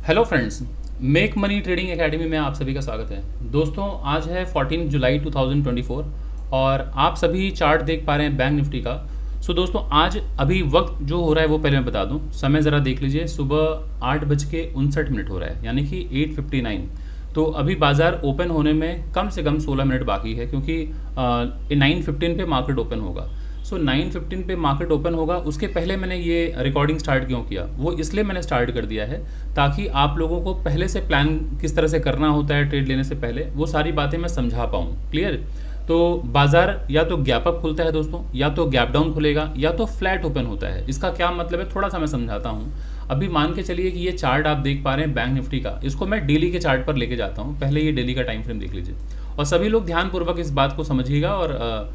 Hello friends, make money trading academy में आप सभी का स्वागत है। दोस्तों, आज है 14 जुलाई 2024 और आप सभी चार्ट देख पा रहे हैं बैंक निफ्टी का। दोस्तों, आज अभी वक्त जो हो रहा है वो पहले मैं बता दूं। समय ज़रा देख लीजिए, सुबह 8:59 हो रहा है, यानी कि 8:59। तो अभी बाज़ार ओपन होने में कम से कम 16 मिनट बाकी है, क्योंकि 9:15 पे मार्केट ओपन होगा। 9:15 पे मार्केट ओपन होगा। उसके पहले मैंने ये रिकॉर्डिंग स्टार्ट क्यों किया, वो इसलिए मैंने स्टार्ट कर दिया है ताकि आप लोगों को पहले से प्लान किस तरह से करना होता है ट्रेड लेने से पहले, वो सारी बातें मैं समझा पाऊँ। क्लियर? तो बाजार या तो गैप अप खुलता है दोस्तों, या तो गैप डाउन खुलेगा, या तो फ्लैट ओपन होता है। इसका क्या मतलब है, थोड़ा सा मैं समझाता हूँ। अभी मान के चलिए कि ये चार्ट आप देख पा रहे हैं बैंक निफ्टी का, इसको मैं डेली के चार्ट पर लेके जाता हूँ। पहले ये डेली का टाइम फ्रेम देख लीजिए और सभी लोग ध्यानपूर्वक इस बात को समझिएगा और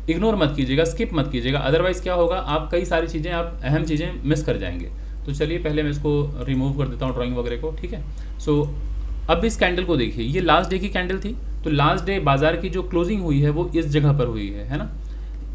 इग्नोर मत कीजिएगा, स्किप मत कीजिएगा। अदरवाइज़ क्या होगा, आप कई सारी चीज़ें, आप अहम चीज़ें मिस कर जाएंगे। तो चलिए पहले मैं इसको रिमूव कर देता हूँ, ड्राइंग वगैरह को। ठीक है। अब इस कैंडल को देखिए, ये लास्ट डे की कैंडल थी। तो लास्ट डे बाजार की जो क्लोजिंग हुई है वो इस जगह पर हुई है ना।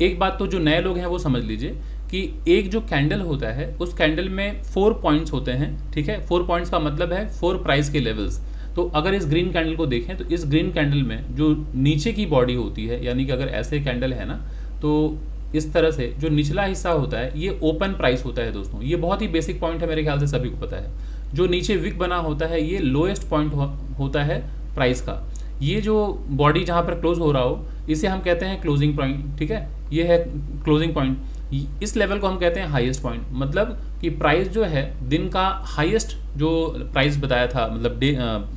एक बात तो जो नए लोग हैं वो समझ लीजिए कि एक जो कैंडल होता है उस कैंडल में 4 पॉइंट्स होते हैं। ठीक है, 4 पॉइंट्स का मतलब है 4 प्राइस के लेवल्स। तो अगर इस ग्रीन कैंडल को देखें तो इस ग्रीन कैंडल में जो नीचे की बॉडी होती है, यानी कि अगर ऐसे कैंडल है ना, तो इस तरह से जो निचला हिस्सा होता है ये ओपन प्राइस होता है दोस्तों। ये बहुत ही बेसिक पॉइंट है, मेरे ख्याल से सभी को पता है। जो नीचे विक बना होता है ये लोएस्ट पॉइंट होता है प्राइस का। ये जो बॉडी जहाँ पर क्लोज हो रहा हो इसे हम कहते हैं क्लोजिंग पॉइंट। ठीक है, ये है क्लोजिंग पॉइंट। इस लेवल को हम कहते हैं हाईएस्ट पॉइंट। मतलब कि प्राइस जो है दिन का हाईएस्ट जो प्राइस बताया था, मतलब डे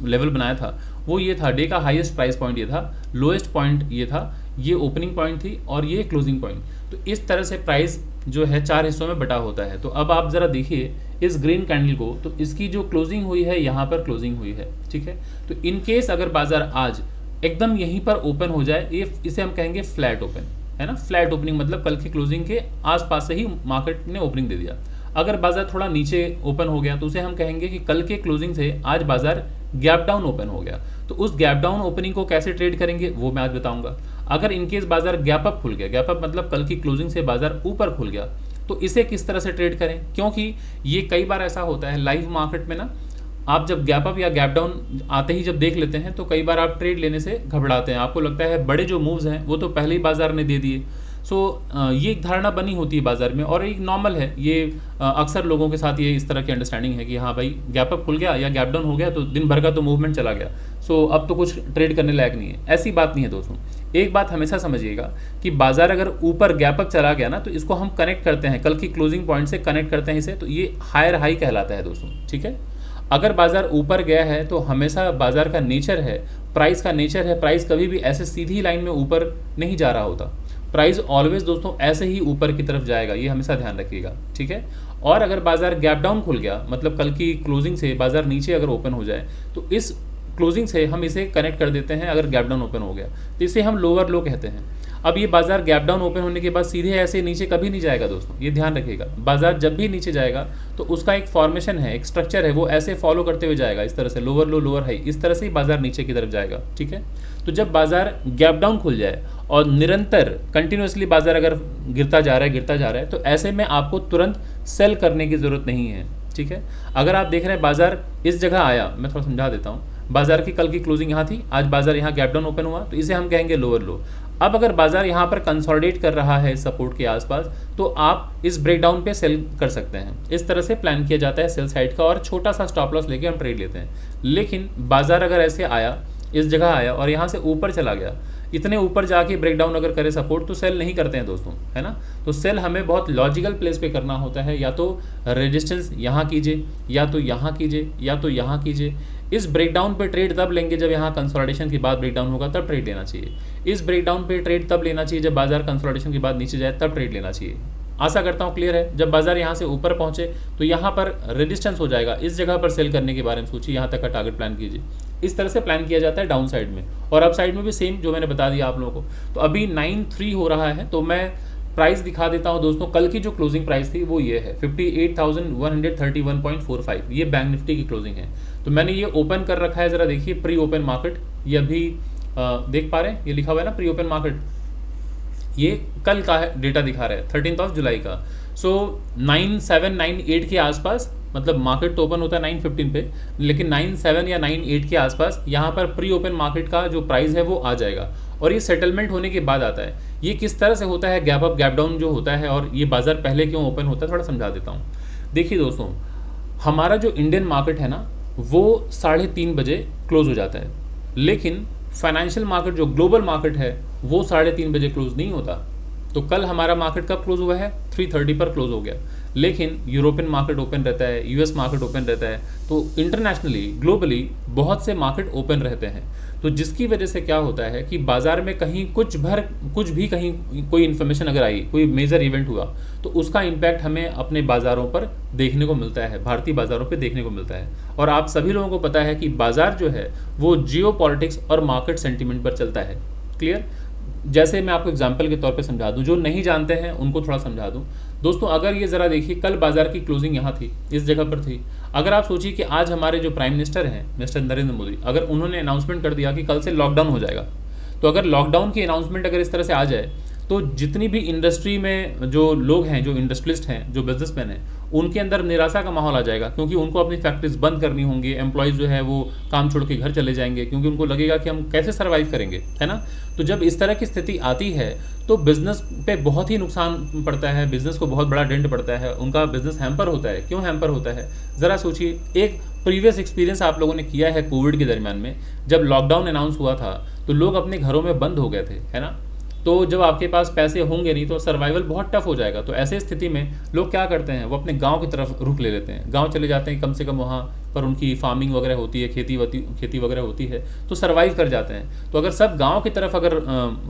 लेवल बनाया था, वो ये था। डे का हाईएस्ट प्राइस पॉइंट ये था, लोएस्ट पॉइंट ये था, ये ओपनिंग पॉइंट थी और ये क्लोजिंग पॉइंट। तो इस तरह से प्राइस जो है 4 हिस्सों में बटा होता है। तो अब आप ज़रा देखिए इस ग्रीन कैंडल को, तो इसकी जो क्लोजिंग हुई है यहाँ पर क्लोजिंग हुई है। ठीक है, तो इन केस अगर बाजार आज एकदम यहीं पर ओपन हो जाए, ये इसे हम कहेंगे फ्लैट ओपन, है ना। फ्लैट ओपनिंग मतलब कल की क्लोजिंग के आसपास से ही मार्केट ने ओपनिंग दे दिया। अगर बाजार थोड़ा नीचे ओपन हो गया तो उसे हम कहेंगे कि कल के क्लोजिंग से आज बाजार गैप डाउन ओपन हो गया। तो उस गैप डाउन ओपनिंग को कैसे ट्रेड करेंगे वो मैं आज बताऊंगा। अगर इनकेस बाजार गैप अप खुल गया, गैप अप मतलब कल की क्लोजिंग से बाजार ऊपर खुल गया, तो इसे किस तरह से ट्रेड करें, क्योंकि ये कई बार ऐसा होता है लाइव मार्केट में ना, आप जब गैप अप या गैप डाउन आते ही जब देख लेते हैं तो कई बार आप ट्रेड लेने से घबराते हैं। आपको लगता है बड़े जो मूव्स हैं वो तो पहले ही बाजार ने दे दिए। ये एक धारणा बनी होती है बाजार में और एक नॉर्मल है ये। अक्सर लोगों के साथ ये इस तरह की अंडरस्टैंडिंग है कि हाँ भाई, गैप अप खुल गया या गैप डाउन हो गया तो दिन भर का तो मूवमेंट चला गया, अब तो कुछ ट्रेड करने लायक नहीं है। ऐसी बात नहीं है दोस्तों। एक बात हमेशा समझिएगा कि बाजार अगर ऊपर गैप अप चला गया ना, तो इसको हम कनेक्ट करते हैं कल की क्लोजिंग पॉइंट से, कनेक्ट करते हैं इसे, तो ये हायर हाई कहलाता है दोस्तों। ठीक है, अगर बाजार ऊपर गया है तो हमेशा बाजार का नेचर है, प्राइस का नेचर है, प्राइस कभी भी ऐसे सीधी लाइन में ऊपर नहीं जा रहा होता। प्राइस ऑलवेज दोस्तों ऐसे ही ऊपर की तरफ जाएगा, ये हमेशा ध्यान रखिएगा। ठीक है, और अगर बाजार गैप डाउन खुल गया, मतलब कल की क्लोजिंग से बाजार नीचे अगर ओपन हो जाए, तो इस क्लोजिंग से हम इसे कनेक्ट कर देते हैं। अगर गैप डाउन ओपन हो गया तो इसे हम लोअर लो कहते हैं। अब ये बाजार गैप डाउन ओपन होने के बाद सीधे ऐसे नीचे कभी नहीं जाएगा दोस्तों, ये ध्यान रखिएगा। बाजार जब भी नीचे जाएगा तो उसका एक फॉर्मेशन है, एक स्ट्रक्चर है, वो ऐसे फॉलो करते हुए जाएगा, इस तरह से लोअर लो लोअर हाई, इस तरह से ही बाजार नीचे की तरफ जाएगा। ठीक है, तो जब बाजार गैप डाउन खुल जाए और निरंतर कंटिन्यूसली बाजार अगर गिरता जा रहा है, तो ऐसे में आपको तुरंत सेल करने की ज़रूरत नहीं है। ठीक है, अगर आप देख रहे हैं बाजार इस जगह आया, मैं थोड़ा समझा देता हूँ। बाजार की कल की क्लोजिंग यहाँ थी, आज बाजार यहाँ गैप डाउन ओपन हुआ, तो इसे हम कहेंगे लोअर लो। अब अगर बाजार यहाँ पर कंसोलिडेट कर रहा है सपोर्ट के आसपास, तो आप इस ब्रेकडाउन पे सेल कर सकते हैं। इस तरह से प्लान किया जाता है सेल साइड का, और छोटा सा स्टॉप लॉस लेके हम ट्रेड लेते हैं। लेकिन बाजार अगर ऐसे आया, इस जगह आया और यहाँ से ऊपर चला गया, इतने ऊपर जाके ब्रेकडाउन अगर करे सपोर्ट, तो सेल नहीं करते हैं दोस्तों, है ना। तो सेल हमें बहुत लॉजिकल प्लेस पे करना होता है, या तो रेजिस्टेंस यहाँ कीजिए, या तो यहाँ कीजिए, या तो यहाँ कीजिए। इस ब्रेकडाउन पे ट्रेड तब लेंगे जब यहाँ कंसोलिडेशन के बाद ब्रेकडाउन होगा, तब ट्रेड लेना चाहिए। इस ब्रेकडाउन पे ट्रेड तब लेना चाहिए जब बाजार कंसोलिडेशन के बाद नीचे जाए, तब ट्रेड लेना चाहिए। आशा करता हूँ क्लियर है। जब बाजार यहाँ से ऊपर पहुँचे तो यहाँ पर रेजिस्टेंस हो जाएगा, इस जगह पर सेल करने के बारे में सोचिए, यहाँ तक का टारगेट प्लान कीजिए। इस तरह से प्लान किया जाता है डाउन साइड में, और अप साइड में भी सेम जो मैंने बता दिया आप लोगों को। तो अभी 9.3 हो रहा है, तो मैं प्राइस दिखा देता हूँ दोस्तों। कल की जो क्लोजिंग प्राइस थी वो ये है 58,131.45, ये बैंक निफ्टी की क्लोजिंग है। तो मैंने ये ओपन कर रखा है, ज़रा देखिए प्री ओपन मार्केट, ये अभी देख पा रहे हैं, ये लिखा हुआ है ना प्री ओपन मार्केट, ये कल का है, डेटा दिखा रहा है 13 जुलाई का। सो 9-7, 9-8 के आसपास, मतलब मार्केट तो ओपन होता है 9:15 पे, लेकिन 9-7 या 9-8 के आसपास यहाँ पर प्री ओपन मार्केट का जो प्राइस है वो आ जाएगा, और ये सेटलमेंट होने के बाद आता है। ये किस तरह से होता है, गैप अप गैप डाउन जो होता है, और ये बाजार पहले क्यों ओपन होता है, थोड़ा समझा देता हूँ। देखिए दोस्तों, हमारा जो इंडियन मार्केट है ना, वो 3:30 बजे क्लोज हो जाता है, लेकिन फाइनेंशियल मार्केट जो ग्लोबल मार्केट है वो 3:30 बजे क्लोज नहीं होता। तो कल हमारा मार्केट कब क्लोज हुआ है, 3:30 पर क्लोज हो गया, लेकिन यूरोपियन मार्केट ओपन रहता है, यूएस मार्केट ओपन रहता है, तो इंटरनेशनली ग्लोबली बहुत से मार्केट ओपन रहते हैं। तो जिसकी वजह से क्या होता है कि बाज़ार में कहीं कुछ भी कहीं कोई इन्फॉर्मेशन अगर आई, कोई मेजर इवेंट हुआ, तो उसका इम्पैक्ट हमें अपने बाज़ारों पर देखने को मिलता है, भारतीय बाज़ारों पे देखने को मिलता है। और आप सभी लोगों को पता है कि बाज़ार जो है वो जियो पॉलिटिक्स और मार्केट सेंटिमेंट पर चलता है। क्लियर? जैसे मैं आपको एग्जांपल के तौर पे समझा दूं, जो नहीं जानते हैं उनको थोड़ा समझा दूं। दोस्तों, अगर ये ज़रा देखिए, कल बाजार की क्लोजिंग यहाँ थी, इस जगह पर थी। अगर आप सोचिए कि आज हमारे जो प्राइम मिनिस्टर हैं मिस्टर नरेंद्र मोदी, अगर उन्होंने अनाउंसमेंट कर दिया कि कल से लॉकडाउन हो जाएगा, तो अगर लॉकडाउन की अनाउंसमेंट अगर इस तरह से आ जाए, तो जितनी भी इंडस्ट्री में जो लोग हैं, जो इंडस्ट्रियलिस्ट हैं, जो बिजनेसमैन हैं, उनके अंदर निराशा का माहौल आ जाएगा, क्योंकि उनको अपनी फैक्ट्रीज बंद करनी होंगी, एम्प्लॉयज़ जो है वो काम छोड़ के घर चले जाएंगे, क्योंकि उनको लगेगा कि हम कैसे सर्वाइव करेंगे, है ना। तो जब इस तरह की स्थिति आती है तो बिज़नेस पे बहुत ही नुकसान पड़ता है, बिज़नेस को बहुत बड़ा डेंट पड़ता है, उनका बिज़नेस हैम्पर होता है। क्यों हैम्पर होता है, ज़रा सोचिए। एक प्रीवियस एक्सपीरियंस आप लोगों ने किया है कोविड के दरमियान में, जब लॉकडाउन अनाउंस हुआ था तो लोग अपने घरों में बंद हो गए थे, है ना। तो जब आपके पास पैसे होंगे नहीं तो सर्वाइवल बहुत टफ हो जाएगा। तो ऐसे स्थिति में लोग क्या करते हैं, वो अपने गांव की तरफ रुख ले लेते हैं, गांव चले जाते हैं, कम से कम वहाँ पर उनकी फार्मिंग वगैरह होती है, खेती वगैरह होती है, तो सर्वाइव कर जाते हैं। तो अगर सब गांव की तरफ अगर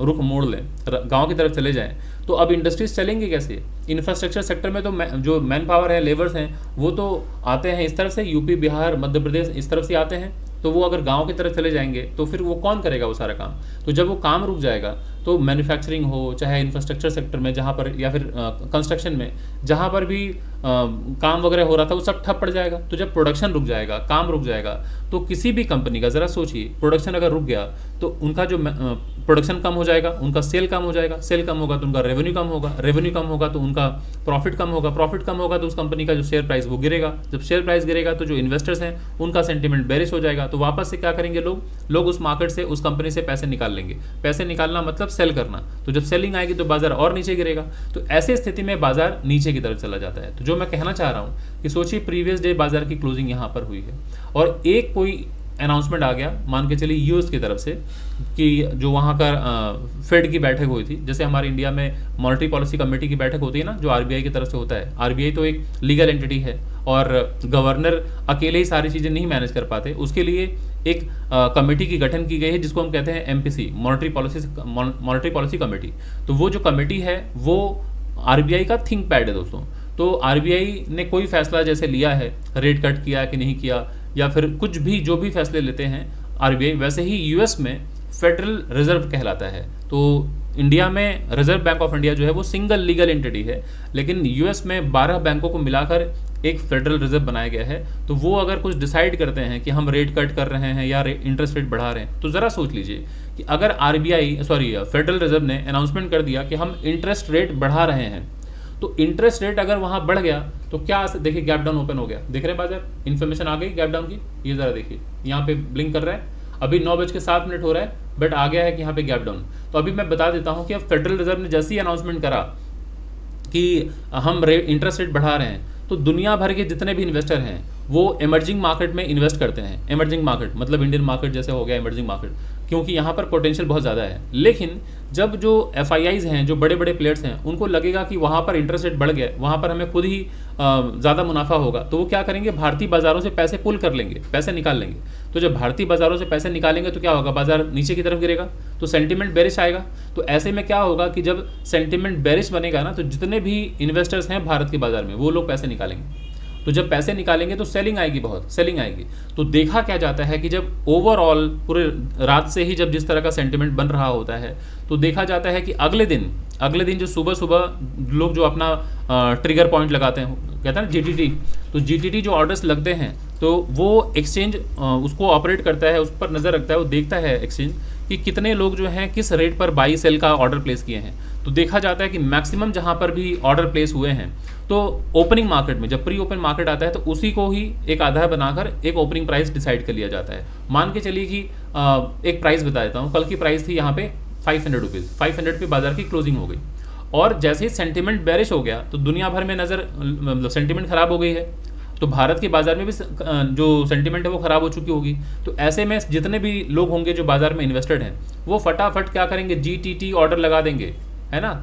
रुख मोड़ लें, गांव की तरफ चले जाएं, तो अब इंडस्ट्रीज चलेंगे कैसे। इंफ्रास्ट्रक्चर सेक्टर में तो जो मैन पावर है, लेबर्स हैं, वो तो आते हैं इस तरफ से, यूपी, बिहार, मध्य प्रदेश, इस तरफ से आते हैं। तो वो अगर गांव की तरफ चले जाएंगे तो फिर वो कौन करेगा वो सारा काम। तो जब वो काम रुक जाएगा तो मैन्युफैक्चरिंग हो, चाहे इंफ्रास्ट्रक्चर सेक्टर में जहाँ पर, या फिर कंस्ट्रक्शन में जहाँ पर भी काम वगैरह हो रहा था, वो सब ठप पड़ जाएगा। तो जब प्रोडक्शन रुक जाएगा, काम रुक जाएगा, तो किसी भी कंपनी का, ज़रा सोचिए, प्रोडक्शन अगर रुक गया तो उनका जो प्रोडक्शन कम हो जाएगा, उनका सेल कम हो जाएगा, सेल कम होगा तो उनका रेवेन्यू कम होगा, रेवेन्यू कम होगा तो उनका प्रॉफिट कम होगा, प्रॉफिट कम होगा तो उस कंपनी का जो शेयर प्राइस वो गिरेगा, जब शेयर प्राइस गिरेगा तो जो इन्वेस्टर्स हैं उनका सेंटिमेंट बेरिश हो जाएगा। तो वापस से क्या करेंगे लोग उस मार्केट से, उस कंपनी से पैसे निकाल लेंगे। पैसे निकालना मतलब सेल करना, तो जब सेलिंग आएगी तो बाजार और नीचे गिरेगा। तो ऐसी स्थिति में बाजार नीचे की तरफ चला जाता है। तो जो मैं कहना चाह रहा हूँ कि सोचिए, प्रीवियस डे बाजार की क्लोजिंग यहाँ पर हुई है और एक कोई अनाउंसमेंट आ गया, मान के चलिए यूएस की तरफ से, कि जो वहाँ का फेड की बैठक हुई थी, जैसे हमारे इंडिया में मॉनेटरी पॉलिसी कमेटी की बैठक होती है ना, जो आरबीआई की तरफ से होता है। आरबीआई तो एक लीगल एंटिटी है और गवर्नर अकेले ही सारी चीज़ें नहीं मैनेज कर पाते, उसके लिए एक कमेटी की गठन की गई है, जिसको हम कहते हैं एमपीसी, मॉनेटरी पॉलिसी कमेटी। तो वो जो कमेटी है वो आरबीआई का थिंक पैड है दोस्तों। तो आरबीआई ने कोई फैसला जैसे लिया है, रेट कट किया कि नहीं किया, या फिर कुछ भी जो भी फैसले लेते हैं आरबीआई, वैसे ही यूएस में फेडरल रिजर्व कहलाता है। तो इंडिया में रिजर्व बैंक ऑफ इंडिया जो है वो सिंगल लीगल एंटिटी है, लेकिन यूएस में 12 बैंकों को मिलाकर एक फेडरल रिजर्व बनाया गया है। तो वो अगर कुछ डिसाइड करते हैं कि हम रेट कट कर रहे हैं या इंटरेस्ट रेट बढ़ा रहे हैं, तो ज़रा सोच लीजिए कि अगर फेडरल रिजर्व ने अनाउंसमेंट कर दिया कि हम इंटरेस्ट रेट बढ़ा रहे हैं, तो इंटरेस्ट रेट अगर वहाँ बढ़ गया तो क्या, देखिए गैप डाउन ओपन हो गया, देख रहे हैं बाजार, इन्फॉर्मेशन आ गई गैप डाउन की। ये ज़रा देखिए, यहाँ पे ब्लिंक कर रहा है, अभी 9:07 हो रहा है, बट आ गया है कि यहाँ पे गैप डाउन। तो अभी मैं बता देता हूँ कि अब फेडरल रिजर्व ने जैसे ही अनाउंसमेंट करा कि हम इंटरेस्ट रेट बढ़ा रहे हैं, तो दुनिया भर के जितने भी इन्वेस्टर हैं वो इमर्जिंग मार्केट में इन्वेस्ट करते हैं। इमर्जिंग मार्केट मतलब इंडियन मार्केट जैसे हो गया इमर्जिंग मार्केट, क्योंकि यहाँ पर पोटेंशियल बहुत ज़्यादा है। लेकिन जब जो एफआईआईज हैं, जो बड़े बड़े प्लेयर्स हैं, उनको लगेगा कि वहाँ पर इंटरेस्ट रेट बढ़ गया, वहाँ पर हमें खुद ही ज़्यादा मुनाफा होगा, तो वो क्या करेंगे, भारतीय बाज़ारों से पैसे पुल कर लेंगे, पैसे निकाल लेंगे। तो जब भारतीय बाज़ारों से पैसे निकालेंगे तो क्या होगा, बाजार नीचे की तरफ गिरेगा, तो सेंटिमेंट बेरिश आएगा। तो ऐसे में क्या होगा कि जब सेंटिमेंट बेरिश बनेगा ना, तो जितने भी इन्वेस्टर्स हैं भारत के बाज़ार में, वो लोग पैसे निकालेंगे। तो जब पैसे निकालेंगे तो सेलिंग आएगी, बहुत सेलिंग आएगी। तो देखा क्या जाता है कि जब ओवरऑल पूरे रात से ही जब जिस तरह का सेंटिमेंट बन रहा होता है, तो देखा जाता है कि अगले दिन जो सुबह सुबह लोग जो अपना ट्रिगर पॉइंट लगाते हैं, कहते हैं ना जीटीटी, तो जीटीटी जो ऑर्डर्स लगते हैं, तो वो एक्सचेंज उसको ऑपरेट करता है, उस पर नज़र रखता है, वो देखता है एक्सचेंज कि कितने लोग जो हैं किस रेट पर बाई सेल का ऑर्डर प्लेस किए हैं। तो देखा जाता है कि मैक्सिमम जहाँ पर भी ऑर्डर प्लेस हुए हैं तो ओपनिंग मार्केट में, जब प्री ओपन मार्केट आता है तो उसी को ही एक आधार बनाकर एक ओपनिंग प्राइस डिसाइड कर लिया जाता है। मान के चलिए कि एक प्राइस बता देता हूँ, कल की प्राइस थी यहाँ पे 500 रुपीज़, 500 पे बाजार की क्लोजिंग हो गई और जैसे ही सेंटिमेंट बेरिश हो गया तो दुनिया भर में नज़र मतलब सेंटिमेंट खराब हो गई है, तो भारत के बाज़ार में भी जो सेंटिमेंट है वो ख़राब हो चुकी होगी। तो ऐसे में जितने भी लोग होंगे जो बाज़ार में इन्वेस्टेड हैं वो फटाफट क्या करेंगे, जीटीटी ऑर्डर लगा देंगे, है ना।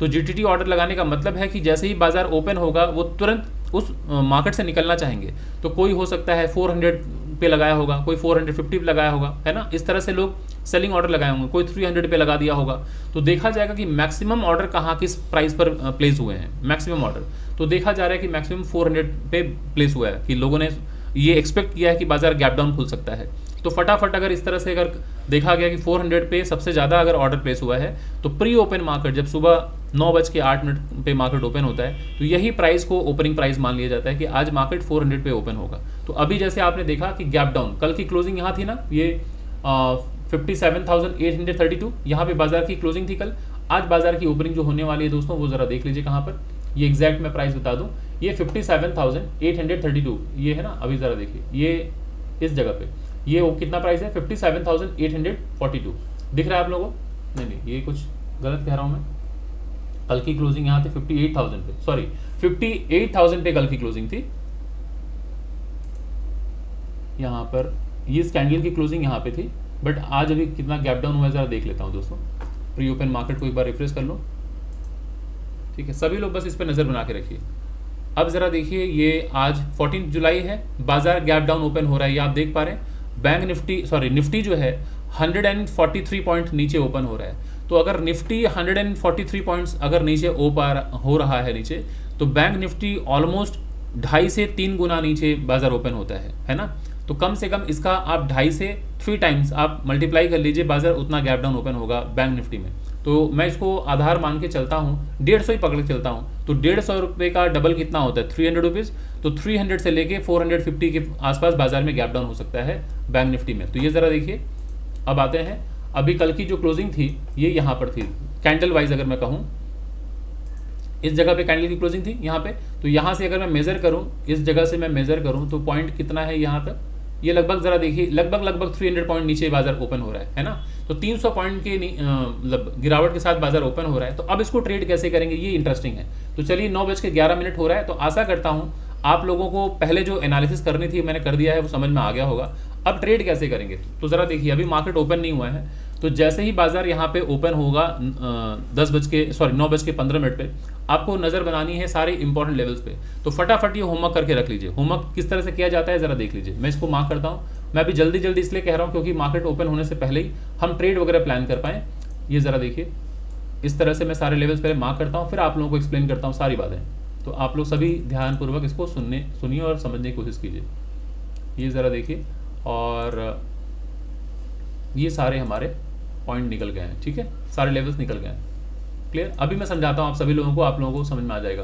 तो जीटीटी ऑर्डर लगाने का मतलब है कि जैसे ही बाज़ार ओपन होगा वो तुरंत उस मार्केट से निकलना चाहेंगे। तो कोई हो सकता है 400 पे लगाया होगा, कोई 450 पे लगाया होगा, है ना। इस तरह से लोग सेलिंग ऑर्डर लगाए होंगे, कोई 300 पे लगा दिया होगा। तो देखा जाएगा कि मैक्सिमम ऑर्डर कहाँ किस प्राइस पर प्लेस हुए हैं, मैक्सिमम ऑर्डर। तो देखा जा रहा है कि मैक्सिमम 400 पे प्लेस हुआ है, कि लोगों ने ये एक्सपेक्ट किया है कि बाजार गैप डाउन खुल सकता है। तो फटाफट अगर इस तरह से अगर देखा गया कि 400 पे सबसे ज़्यादा अगर ऑर्डर प्लेस हुआ है, तो प्री ओपन मार्केट जब सुबह 9:08 पे मार्केट ओपन होता है तो यही प्राइस को ओपनिंग प्राइस मान लिया जाता है कि आज मार्केट 400 पे ओपन होगा। तो अभी जैसे आपने देखा कि गैप डाउन, कल की क्लोजिंग यहाँ थी ना, ये 57,832, यहाँ पे बाजार की क्लोजिंग थी कल। आज बाजार की ओपनिंग जो होने वाली है दोस्तों वो ज़रा देख लीजिए कहाँ पर, ये एग्जैक्ट मैं प्राइस बता दूँ, ये 57,832 ये है ना। अभी ज़रा देखिए ये इस जगह पे ये कितना प्राइस है, 57,842 दिख रहा है आप लोगों को? नहीं, ये कुछ गलत कह रहा हूँ मैं। कल की क्लोजिंग यहाँ थी 58,000 पे, सॉरी 58,000 पे कल की क्लोजिंग थी। यहाँ पर ये इस कैंडल की क्लोजिंग यहाँ पे थी, बट आज अभी कितना गैप डाउन हुआ है ज़रा देख लेता हूँ दोस्तों। प्री ओपन मार्केट को एक बार रिफ्रेश कर लो, ठीक है। सभी लोग बस इस पर नज़र बना के रखिए। अब ज़रा देखिए, ये आज 14 जुलाई है, बाजार गैप डाउन ओपन हो रहा है, ये आप देख पा रहे हैं। बैंक निफ्टी जो है 143 पॉइंट नीचे ओपन हो रहा है। तो अगर निफ्टी 143 पॉइंट्स अगर नीचे हो रहा है नीचे, तो बैंक निफ्टी ऑलमोस्ट 2.5 से 3 गुना नीचे बाजार ओपन होता है ना। तो कम से कम इसका आप 2.5 से 3 टाइम्स आप मल्टीप्लाई कर लीजिए, बाजार उतना गैप डाउन ओपन होगा बैंक निफ्टी में। तो मैं इसको आधार मान के चलता हूँ, 150 ही पकड़ के चलता हूँ। तो 150 रुपये का डबल कितना होता है, 300 रुपीज़। तो 300 से लेके 450 के आसपास बाजार में गैप डाउन हो सकता है बैंक निफ्टी में। तो ये ज़रा देखिए। अब आते हैं, अभी कल की जो क्लोजिंग थी ये यहाँ पर थी, कैंडल वाइज अगर मैं कहूँ, इस जगह पे कैंडल की क्लोजिंग थी यहाँ पे। तो यहाँ से अगर मैं मेज़र करूँ, इस जगह से मैं मेज़र करूँ तो पॉइंट कितना है यहाँ तक, ये लगभग ज़रा देखिए, लगभग 300 पॉइंट नीचे बाजार ओपन हो रहा है ना। तो 300 पॉइंट के मतलब गिरावट के साथ बाजार ओपन हो रहा है। तो अब इसको ट्रेड कैसे करेंगे, ये इंटरेस्टिंग है। तो चलिए 9:11 हो रहा है। तो आशा करता हूँ आप लोगों को पहले जो एनालिसिस करनी थी मैंने कर दिया है, वो समझ में आ गया होगा। अब ट्रेड कैसे करेंगे, तो ज़रा देखिए, अभी मार्केट ओपन नहीं हुआ है। तो जैसे ही बाजार यहाँ पे ओपन होगा 9:15 पे, आपको नज़र बनानी है सारे इंपॉर्टेंट लेवल्स पे। तो फटाफट ये होमवर्क करके रख लीजिए। होमवर्क किस तरह से किया जाता है ज़रा देख लीजिए। मैं इसको मार्क करता हूँ। मैं अभी जल्दी इसलिए कह रहा हूँ क्योंकि मार्केट ओपन होने से पहले ही हम ट्रेड वगैरह प्लान कर पाएँ। ये ज़रा देखिए, इस तरह से मैं सारे लेवल्स पहले मार्क करता हूँ, फिर आप लोगों को एक्सप्लेन करता हूँ सारी बातें। तो आप लोग सभी ध्यानपूर्वक इसको सुनिए और समझने की कोशिश कीजिए। ये ज़रा देखिए, और ये सारे हमारे पॉइंट निकल गए हैं, ठीक है, सारे लेवल्स निकल गए हैं। क्लियर? अभी मैं समझाता हूँ आप सभी लोगों को, आप लोगों को समझ में आ जाएगा।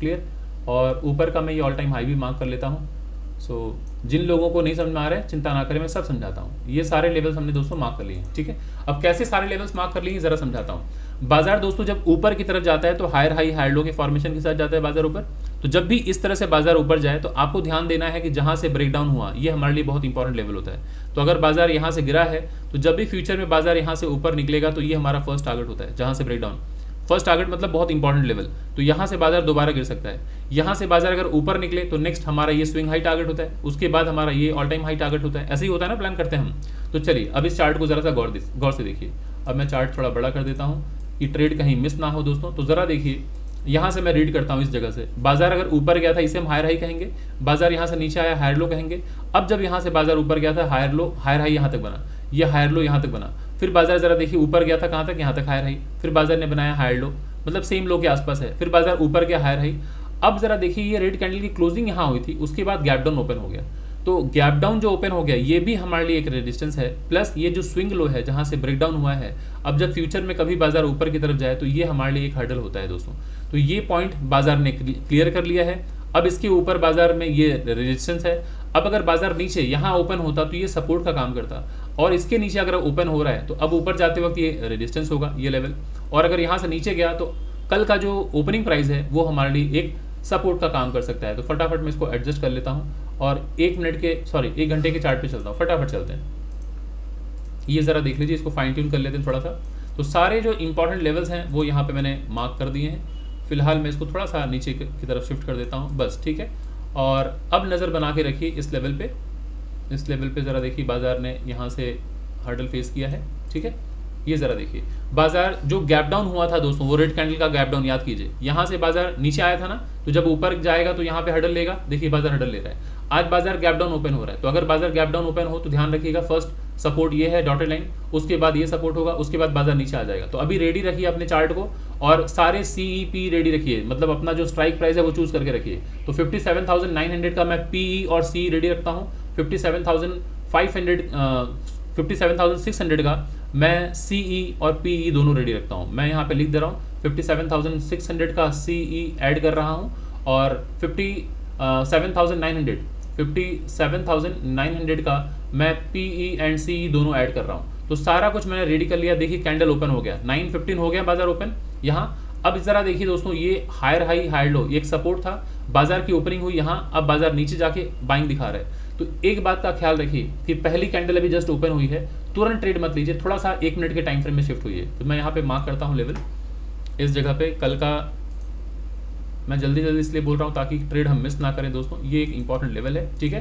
क्लियर? और ऊपर का मैं ये ऑल टाइम हाई भी मार्क कर लेता हूँ। सो जिन लोगों को नहीं समझ में आ रहा है चिंता ना करें, मैं सब समझाता हूँ। ये सारे लेवल्स हमने दोस्तों मार्क कर लिए, ठीक है। अब कैसे सारे लेवल्स मार्क कर लिए ज़रा समझाता हूँ। बाजार दोस्तों जब ऊपर की तरफ जाता है तो हायर हाई हायर लो के फॉर्मेशन के साथ जाता है बाजार ऊपर। तो जब भी इस तरह से बाजार ऊपर जाए तो आपको ध्यान देना है कि जहाँ से ब्रेकडाउन हुआ, ये हमारे लिए बहुत इंपॉर्टेंट लेवल होता है। तो अगर बाजार यहाँ से गिरा है तो जब भी फ्यूचर में बाजार यहाँ से ऊपर निकलेगा तो ये हमारा फर्स्ट टारगेट होता है, जहाँ से ब्रेकडाउन। फर्स्ट टारगेट मतलब बहुत इंपॉर्टेंट लेवल। तो यहाँ से बाजार दोबारा गिर सकता है। यहाँ से बाजार अगर ऊपर निकले तो नेक्स्ट हमारा ये स्विंग हाई टारगेट होता है, उसके बाद हमारा ये ऑल टाइम हाई टारगेट होता है। ऐसे ही होता है ना, प्लान करते हैं हम। तो चलिए अब इस चार्ट को ज़रा सा गौर से देखिए। अब मैं चार्ट थोड़ा बड़ा कर देता हूँ कि ट्रेड कहीं मिस ना हो दोस्तों। तो ज़रा देखिए, यहाँ से मैं रीड करता हूँ इस जगह से। बाजार अगर ऊपर गया था इसे हम हायर हाई कहेंगे, बाजार यहाँ से नीचे आया हायर लो कहेंगे। अब जब यहाँ से बाजार ऊपर गया था हायर लो, हायर हाई यहाँ तक बना, ये हायर लो यहाँ तक बना। फिर बाजार ज़रा देखिए ऊपर गया था कहाँ तक, यहाँ तक हायर हाई। फिर बाजार ने बनाया हायर लो, मतलब सेम लो के आसपास है। फिर बाजार ऊपर गया हायर हाई। अब जरा देखिए, ये रेड कैंडल की क्लोजिंग यहाँ हुई थी, उसके बाद गैप डाउन ओपन हो गया। तो गैप डाउन जो ओपन हो गया ये भी हमारे लिए एक रेजिस्टेंस है, प्लस ये जो स्विंग लो है जहाँ से ब्रेकडाउन हुआ है। अब जब फ्यूचर में कभी बाजार ऊपर की तरफ जाए तो ये हमारे लिए एक हर्डल होता है दोस्तों। तो ये पॉइंट बाजार ने क्लियर कर लिया है। अब इसके ऊपर बाजार में ये रेजिस्टेंस है। अब अगर बाजार नीचे यहाँ ओपन होता तो ये सपोर्ट का काम करता। और इसके नीचे अगर ओपन हो रहा है तो अब ऊपर जाते वक्त ये रेजिस्टेंस होगा, ये लेवल, और अगर यहाँ से नीचे गया तो कल का जो ओपनिंग प्राइस है वो हमारे लिए एक सपोर्ट का काम कर सकता है। तो फटाफट मैं इसको एडजस्ट कर लेता हूँ और 1 घंटे के चार्ट पे चलता हूँ। फटाफट चलते हैं, ये ज़रा देख लीजिए, इसको फाइन ट्यून कर लेते हैं थोड़ा सा। तो सारे जो इंपॉर्टेंट लेवल्स हैं वो यहाँ पे मैंने मार्क कर दिए हैं। फिलहाल मैं इसको थोड़ा सा नीचे की तरफ शिफ्ट कर देता हूँ, बस ठीक है। और अब नज़र बना के रखिए इस लेवल पे, इस लेवल पे ज़रा देखिए बाज़ार ने यहाँ से हर्डल फेस किया है, ठीक है। ये ज़रा देखिए बाज़ार जो गैप डाउन हुआ था दोस्तों, वो रेड कैंडल का गैप डाउन याद कीजिए। यहाँ से बाज़ार नीचे आया था ना, तो जब ऊपर जाएगा तो यहाँ पे हर्डल लेगा, देखिए बाज़ार हर्डल ले रहा है। आज बाज़ार गैप डाउन ओपन हो रहा है, तो अगर बाज़ार गैप डाउन ओपन हो तो ध्यान रखिएगा फर्स्ट सपोर्ट ये है डॉटेड लाइन, उसके बाद ये सपोर्ट होगा, उसके बाद बाज़ार नीचे आ जाएगा। तो अभी रेडी रखिए अपने चार्ट को और सारे CEP रेडी रखिए, मतलब अपना जो स्ट्राइक प्राइस है वो चूज़ करके रखिए। तो 57,900 का मैं PE और CE रेडी रखता हूँ, 57,600 का मैं CE और PE दोनों रेडी रखता हूँ। मैं यहाँ पे लिख दे रहा हूँ 57,600 का CE ऐड कर रहा हूँ और 57,900 का मैं PE एंड CE दोनों ऐड कर रहा हूँ। तो सारा कुछ मैंने रेडी कर लिया। देखिए कैंडल ओपन हो गया, 9:15 हो गया बाजार ओपन यहाँ। अब ज़रा देखिए दोस्तों, ये हायर हाई हायर लो, ये एक सपोर्ट था, बाजार की ओपनिंग हुई यहाँ, अब बाजार नीचे जाके बाइंग दिखा रहा है। तो एक बात का ख्याल रखिए कि पहली कैंडल अभी जस्ट ओपन हुई है, तुरंत ट्रेड मत लीजिए, थोड़ा सा 1 मिनट के टाइम फ्रेम में शिफ्ट हुई है। तो मैं यहाँ पे मार्क करता हूँ लेवल इस जगह पे। कल का मैं जल्दी इसलिए बोल रहा हूँ ताकि ट्रेड हम मिस ना करें दोस्तों। ये एक इंपॉर्टेंट लेवल है, ठीक है।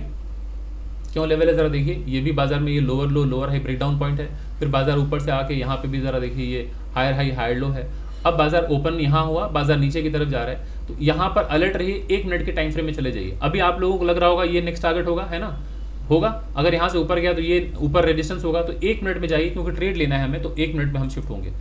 क्यों लेवल है ज़रा देखिए, ये भी बाजार में ये lower low lower high breakdown point है, फिर बाजार ऊपर से आके यहाँ पे भी ज़रा देखिए ये हायर हाई हायर लो है। अब बाजार ओपन यहाँ हुआ, बाजार नीचे की तरफ जा रहा है, तो यहाँ पर अलर्ट रहिए, 1 मिनट के टाइम फ्रेम में चले जाइए। अभी आप लोगों को लग रहा होगा ये नेक्स्ट टारगेट होगा, है ना, होगा। अगर यहाँ से ऊपर गया तो ये ऊपर रेजिस्टेंस होगा, तो 1 मिनट में जाइए क्योंकि ट्रेड लेना है हमें, तो 1 मिनट में हम शिफ्ट होंगे।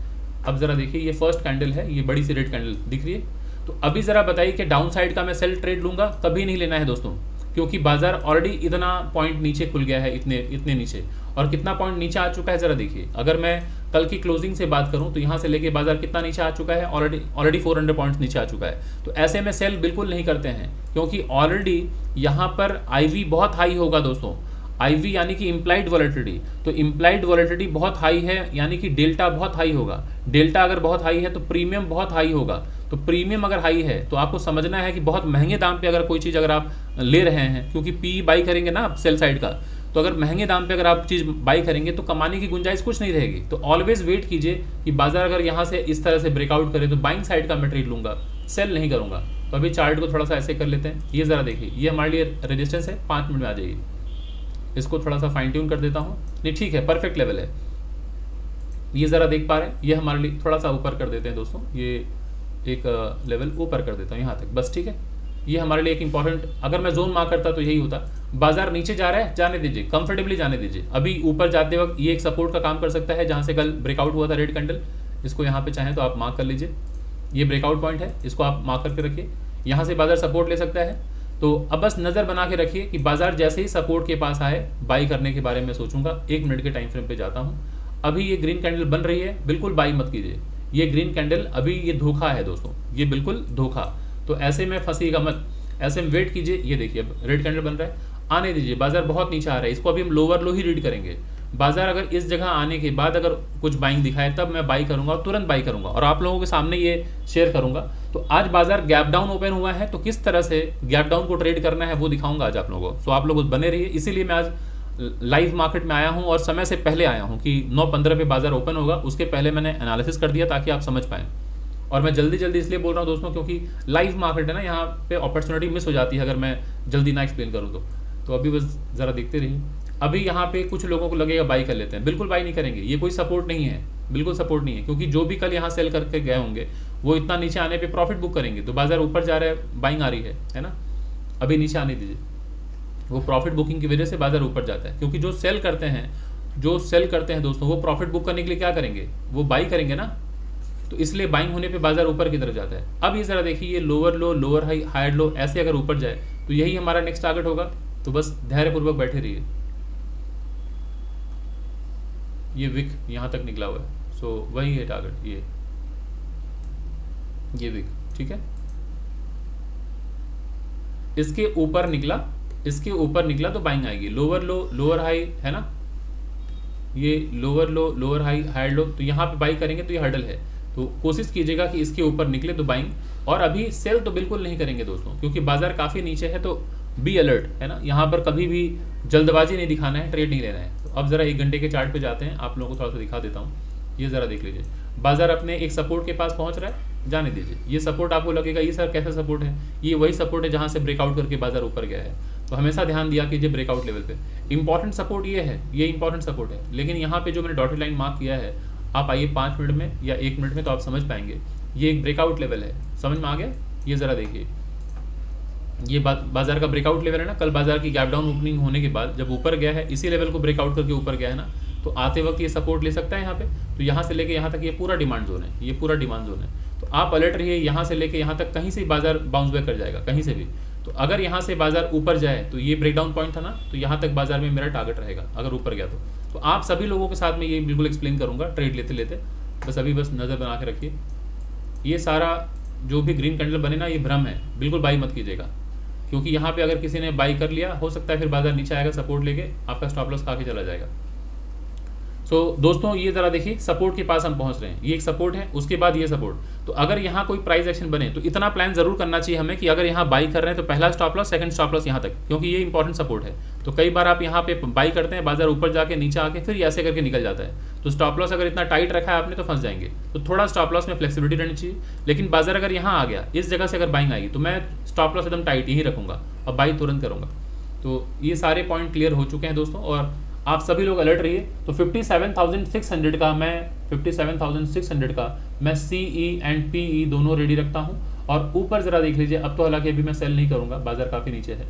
अब ज़रा देखिए ये फर्स्ट कैंडल है, ये बड़ी सी रेड कैंडल दिख रही है। तो अभी ज़रा बताइए कि डाउन साइड का मैं सेल ट्रेड लूँगा, कभी नहीं लेना है दोस्तों, क्योंकि बाजार ऑलरेडी इतना पॉइंट नीचे खुल गया है, इतने नीचे, और कितना पॉइंट नीचे आ चुका है ज़रा देखिए। अगर मैं कल की क्लोजिंग से बात करूं तो यहाँ से लेके बाजार कितना नीचे आ चुका है, ऑलरेडी 400 पॉइंट्स नीचे आ चुका है। तो ऐसे में सेल बिल्कुल नहीं करते हैं, क्योंकि ऑलरेडी यहाँ पर IV बहुत हाई होगा दोस्तों। IV यानी कि इम्प्लाइड वॉलेटिलिटी, तो इम्प्लाइड वॉलेटिलिटी बहुत हाई है, यानी कि डेल्टा बहुत हाई होगा। डेल्टा अगर बहुत हाई है तो प्रीमियम बहुत हाई होगा। तो प्रीमियम अगर हाई है तो आपको समझना है कि बहुत महंगे दाम पे अगर कोई चीज़ अगर आप ले रहे हैं, क्योंकि PE बाई करेंगे ना आप सेल साइड का, तो अगर महंगे दाम पे अगर आप चीज़ बाई करेंगे तो कमाने की गुंजाइश कुछ नहीं रहेगी। तो ऑलवेज वेट कीजिए कि बाजार अगर यहाँ से इस तरह से ब्रेकआउट करे तो बाइंग साइड का मैं ट्रेड लूँगा, सेल नहीं करूँगा। तो अभी चार्ट को थोड़ा सा ऐसे कर लेते हैं। ये ज़रा देखिए, ये हमारे लिए रेजिस्टेंस है, 5 मिनट में आ जाइए। इसको थोड़ा सा फाइन ट्यून कर देता हूँ, नहीं ठीक है, परफेक्ट लेवल है। ये ज़रा देख पा रहे हैं, ये हमारे लिए थोड़ा सा ऊपर कर देते हैं दोस्तों, ये एक लेवल ऊपर कर देता हूँ यहाँ तक, बस ठीक है। ये हमारे लिए एक इंपॉर्टेंट, अगर मैं जोन मार्क करता तो यही होता। बाजार नीचे जा रहा है, जाने दीजिए, कंफर्टेबली जाने दीजिए। अभी ऊपर जाते वक्त ये एक सपोर्ट का काम कर सकता है, जहाँ से कल ब्रेकआउट हुआ था रेड कैंडल, इसको यहाँ पे चाहें तो आप मार्क कर लीजिए। ये ब्रेकआउट पॉइंट है, इसको आप मार्क करके रखिए, यहाँ से बाजार सपोर्ट ले सकता है। तो अब बस नज़र बना के रखिए कि बाजार जैसे ही सपोर्ट के पास आए, बाई करने के बारे में सोचूंगा। 1 मिनट के टाइम फ्रेम पे जाता हूँ। अभी ये ग्रीन कैंडल बन रही है, बिल्कुल बाई मत कीजिए। ये ग्रीन कैंडल अभी ये धोखा है दोस्तों, ये बिल्कुल धोखा। तो ऐसे में फंसीगा मत, ऐसे में वेट कीजिए। ये देखिए अब रेड कैंडल बन रहा है, आने दीजिए। बाजार बहुत नीचे आ रहा है, इसको अभी हम लोअर लो ही रीड करेंगे। बाजार अगर इस जगह आने के बाद अगर कुछ बाइंग दिखाए तब मैं बाई करूंगा, और तुरंत बाई करूंगा और आप लोगों के सामने ये शेयर करूंगा। तो आज बाजार गैप डाउन ओपन हुआ है, तो किस तरह से गैप डाउन को ट्रेड करना है वो दिखाऊंगा आज आप लोगों को। सो आप लोग बने रहिए, इसीलिए मैं आज लाइव मार्केट में आया हूं और समय से पहले आया हूं कि 9:15 पे बाजार ओपन होगा, उसके पहले मैंने एनालिसिस कर दिया ताकि आप समझ पाएँ। और मैं जल्दी इसलिए बोल रहा हूँ दोस्तों क्योंकि लाइव मार्केट है ना, यहाँ पे अपॉर्चुनिटी मिस हो जाती है अगर मैं जल्दी ना एक्सप्लेन करूँ तो अभी बस ज़रा देखते रहिए। अभी यहाँ पे कुछ लोगों को लगेगा बाई कर लेते हैं, बिल्कुल बाई नहीं करेंगे, ये कोई सपोर्ट नहीं है, बिल्कुल सपोर्ट नहीं है। क्योंकि जो भी कल यहाँ सेल करके गए होंगे वो इतना नीचे आने पे प्रॉफिट बुक करेंगे। तो बाजार ऊपर जा रहा है, बाइंग आ रही है ना, अभी नीचे आने दीजिए। वो प्रॉफिट बुकिंग की वजह से बाजार ऊपर जाता है, क्योंकि जो सेल करते हैं दोस्तों, वो प्रॉफिट बुक करने के लिए क्या करेंगे, वो बाई करेंगे ना। तो इसलिए बाइंग होने पे बाजार ऊपर की तरफ जाता है। अब ये ज़रा देखिए, ये lower low lower high higher low ऐसे अगर ऊपर जाए तो यही हमारा नेक्स्ट टारगेट होगा। तो बस धैर्यपूर्वक बैठे रहिए। ये विक यहाँ तक निकला हुआ है, सो वही है टारगेट, ये विक, ठीक है। इसके ऊपर निकला तो बाइंग आएगी। लोअर लो लोअर हाई है ना, ये lower low, lower high, higher low, तो यहाँ पे बाई करेंगे तो ये हर्डल है, तो कोशिश कीजिएगा कि इसके ऊपर निकले तो बाइंग। और अभी सेल तो बिल्कुल नहीं करेंगे दोस्तों, क्योंकि बाजार काफ़ी नीचे है, तो बी अलर्ट, है ना। यहाँ पर कभी भी जल्दबाजी नहीं दिखाना है, ट्रेड नहीं लेना है। तो अब ज़रा 1 घंटे के चार्ट पे जाते हैं, आप लोगों को थोड़ा सा दिखा देता हूँ। ये ज़रा देख लीजिए, बाजार अपने एक सपोर्ट के पास पहुँच रहा है, जाने दीजिए। ये सपोर्ट आपको लगेगा ये सर कैसा सपोर्ट है, ये वही सपोर्ट है जहाँ से ब्रेकआउट करके बाजार ऊपर गया है। तो हमेशा ध्यान दिया कीजिए ब्रेकआउट लेवल पे। इंपॉर्टेंट सपोर्ट ये है, ये इंपॉर्टेंट सपोर्ट है, लेकिन यहाँ पे जो मैंने डॉटेड लाइन मार्क किया है, आप आइए 5 मिनट में या 1 मिनट में तो आप समझ पाएंगे। ये एक ब्रेकआउट लेवल है, समझ में आ गया। ये ज़रा देखिए, ये बाजार का ब्रेकआउट लेवल है ना। कल बाजार की गैप डाउन ओपनिंग होने के बाद जब ऊपर गया है, इसी लेवल को ब्रेकआउट करके ऊपर गया है ना, तो आते वक्त ये सपोर्ट ले सकता है यहाँ पे। तो यहाँ से लेके यहाँ तक ये पूरा डिमांड जोन है, ये पूरा डिमांड जोन है। तो आप अलर्ट रहिए, यहाँ से लेके यहाँ तक कहीं से बाजार बाउंस बैक कर जाएगा, कहीं से भी। तो अगर यहाँ से बाजार ऊपर जाए, तो ये ब्रेकडाउन पॉइंट था ना, तो यहाँ तक बाजार में मेरा टारगेट रहेगा अगर ऊपर गया तो आप सभी लोगों के साथ में ये बिल्कुल एक्सप्लेन करूँगा ट्रेड लेते लेते। बस अभी बस नज़र बना के रखिए। ये सारा जो भी ग्रीन कैंडल बने ना, ये भ्रम है, बिल्कुल बाई मत कीजिएगा, क्योंकि यहाँ पे अगर किसी ने बाई कर लिया, हो सकता है फिर बाजार नीचे आएगा, सपोर्ट लेके आपका स्टॉप लॉस खा के चला जाएगा। सो दोस्तों ये ज़रा देखिए, सपोर्ट के पास हम पहुंच रहे हैं, ये एक सपोर्ट है, उसके बाद ये सपोर्ट। तो अगर यहाँ कोई प्राइस एक्शन बने तो इतना प्लान जरूर करना चाहिए हमें कि अगर यहाँ बाई कर रहे हैं तो पहला stop loss, second stop loss यहाँ तक, क्योंकि ये इंपॉर्टेंट सपोर्ट है। तो कई बार आप यहाँ पे बाई करते हैं, बाजार ऊपर जाके नीचे आके फिर ऐसे करके निकल जाता है, तो स्टॉप लॉस अगर इतना टाइट रखा है आपने तो फंस जाएंगे। तो थोड़ा स्टॉप लॉस में फ्लेक्सिबिलिटी रहनी चाहिए। लेकिन बाजार अगर यहाँ आ गया, इस जगह से अगर बाइंग आएगी, तो मैं स्टॉप लॉस एकदम टाइट यही रखूँगा और बाई तुरंत करूँगा। तो ये सारे पॉइंट क्लियर हो चुके हैं दोस्तों, और आप सभी लोग अलर्ट रहिए। तो 57,600 का मैं CE एंड PE दोनों रेडी रखता हूँ। और ऊपर ज़रा देख लीजिए, अब तो हालांकि अभी मैं सेल नहीं करूँगा, बाजार काफ़ी नीचे है।